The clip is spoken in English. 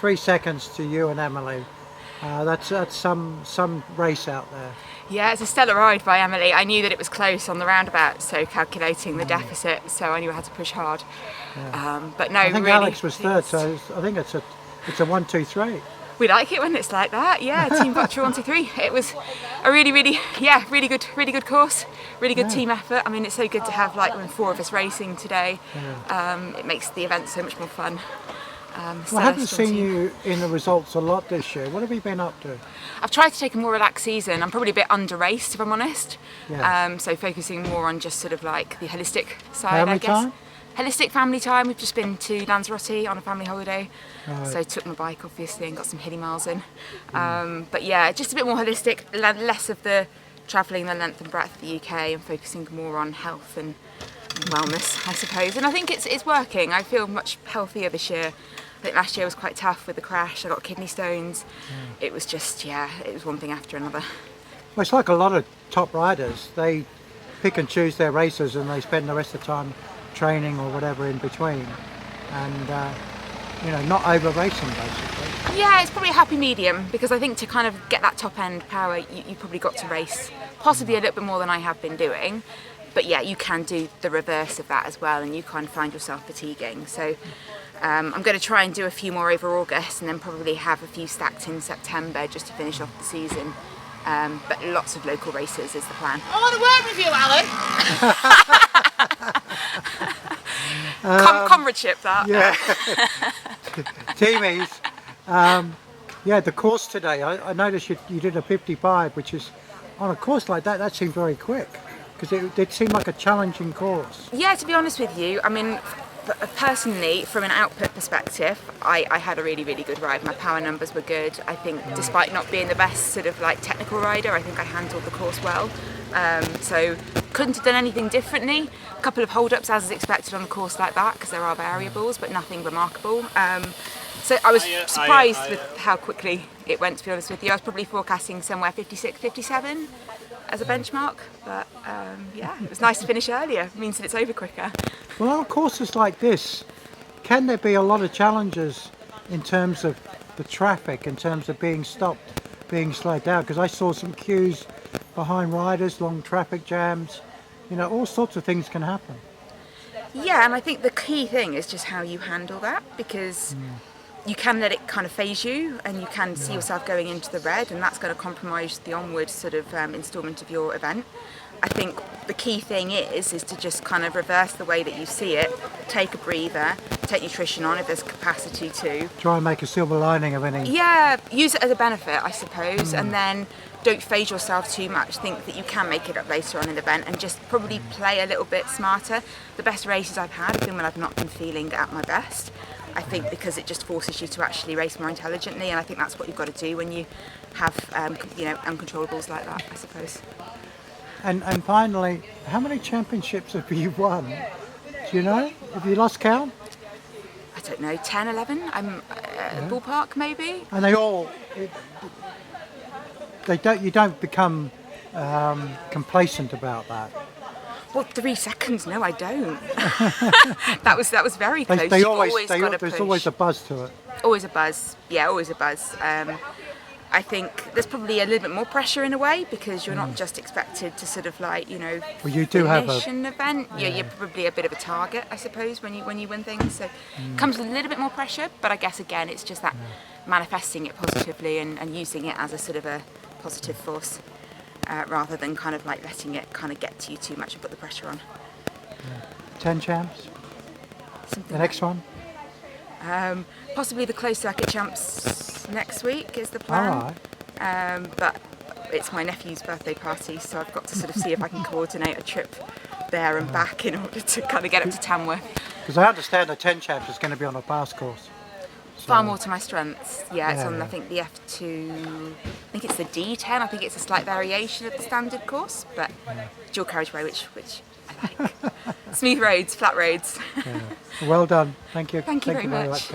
3 seconds to you and Emily. That's some race out there. Yeah, it's a stellar ride by Emily. I knew that it was close on the roundabout, so calculating the deficit, so I knew I had to push hard. Yeah. But no, I think really, Alex was third, so I think it's a 1-2-3. We like it when it's like that. Yeah, Team Butcher 1, 2, 3. It was a really good course, really good team effort. I mean, it's so good to have like when 4 of us racing today. It makes the event so much more fun. Well, I haven't seen you in the results a lot this year. What have you been up to? I've tried to take a more relaxed season. I'm probably a bit under-raced, if I'm honest. Yeah. So focusing more on just sort of like the holistic side, Family I guess. time? Holistic family time. We've just been to Lanzarote on a family holiday. Right. So took my bike obviously and got some hilly miles in. But yeah, just a bit more holistic, less of the travelling the length and breadth of the UK and focusing more on health and wellness, I suppose. And I think it's working. I feel much healthier this year. I think last year was quite tough with the crash. I got kidney stones. It was just, it was one thing after another. Well, it's like a lot of top riders. They pick and choose their races and they spend the rest of the time training or whatever in between. And, not over racing basically. Yeah, it's probably a happy medium because I think to kind of get that top end power, you probably got to race possibly a little bit more than I have been doing. But yeah, you can do the reverse of that as well and you can find yourself fatiguing. So I'm going to try and do a few more over August and then probably have a few stacked in September just to finish off the season. But lots of local races is the plan. I want to work with you, Alan. Comradeship, that. Yeah. Teamies. The course today, I noticed you did a 55, which is, on a course like that seemed very quick. Because it did seem like a challenging course. Yeah, to be honest with you, I mean, personally, from an output perspective, I had a really good ride. My power numbers were good. I think despite not being the best sort of like technical rider, I think I handled the course well. So couldn't have done anything differently. A couple of hold-ups as is expected on a course like that because there are variables, but nothing remarkable. So I was surprised with how quickly it went, to be honest with you. I was probably forecasting somewhere 56, 57 as a benchmark, but it was nice to finish earlier. It means that it's over quicker. Well, on courses like this, can there be a lot of challenges in terms of the traffic, in terms of being stopped, being slowed down? Because I saw some queues behind riders, long traffic jams, all sorts of things can happen. Yeah, and I think the key thing is just how you handle that, because you can let it kind of phase you and you can see yourself going into the red, and that's going to compromise the onward sort of instalment of your event. I think the key thing is to just kind of reverse the way that you see it, take a breather, take nutrition on if there's capacity to. Try and make a silver lining of any. Yeah, use it as a benefit, I suppose, and then don't phase yourself too much. Think that you can make it up later on in the event and just probably play a little bit smarter. The best races I've had have been when I've not been feeling at my best. I think because it just forces you to actually race more intelligently, and I think that's what you've got to do when you have uncontrollables like that, I suppose. And finally, how many championships have you won? Do you know? Have you lost count? I don't know, 10, 11? Ballpark maybe? And they all, you don't become complacent about that. Well, 3 seconds, no, I don't. that was very close. There's push. always a buzz to it. Always a buzz, yeah, always a buzz. I think there's probably a little bit more pressure in a way because you're not just expected to sort of like, well, you do have an event. Yeah. You're probably a bit of a target, I suppose, when you win things. So it comes with a little bit more pressure, but I guess again it's just that manifesting it positively and using it as a sort of a positive force rather than kind of like letting it kind of get to you too much and put the pressure on. 10 champs? The next one? Possibly the closed circuit champs next week is the plan. All right. But it's my nephew's birthday party, so I've got to sort of see if I can coordinate a trip there and back in order to kind of get up to Tamworth. Because I understand the 10 champs is going to be on a fast course. So. Far more to my strengths. Yeah, it's on I think the F2, I think it's the D10, I think it's a slight variation of the standard course, but dual carriageway, which I like. Smooth roads, flat roads. Well done. Thank you. Thank you very much.